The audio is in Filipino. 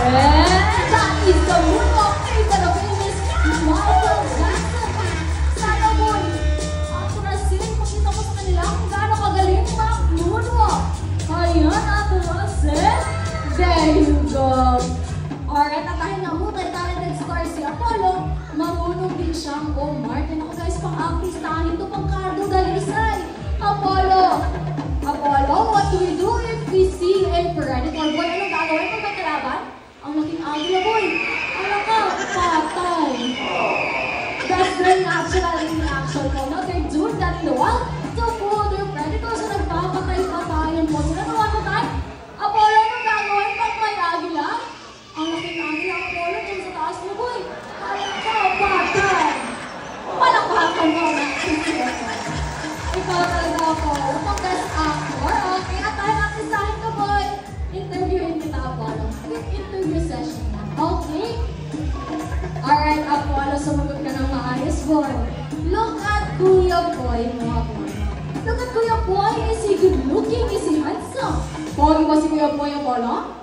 That is the moonwalk face of the famous Michael Jackson. Sana boy, aturasin, pakita mo sa kanila kung gaano kagaling mag-moonwalk. Ayan, aturasin. There you go. Alright, at dahil nga multi-talented star si Apollo, marunong din siyang Martin. Ako guys, pang-artistahin ito pang Cardo Dalisay. Apollo, what do we do if we see a predator? Boy, anong gagawin pag may kalaban? Ang laking agila, boy. Ano ka? Patay. That's very natural in the action mo. Now, they're doing that in the wild to pull their predators na nagpapatay-patayan mo. Sila naman mo tayo? Apollo, anong gagawin pag may agila? Ang laking agila, Apollo, dyan sa taas mo, boy. Ano ka? Patay. Palakpakan mo na. Ikaw talaga ako. Ang best actor. Okay, at dahil artistahin ka, boy. Interviewin kita, Apollo. Interview session na. Okay? Alright, Apollo, sumagot ka ng maayos, boy. Look at Kuya Boy, mga boy. Look at Kuya Boy. Is he good looking? Is he handsome? Pogi ba si Kuya Boy, Apollo?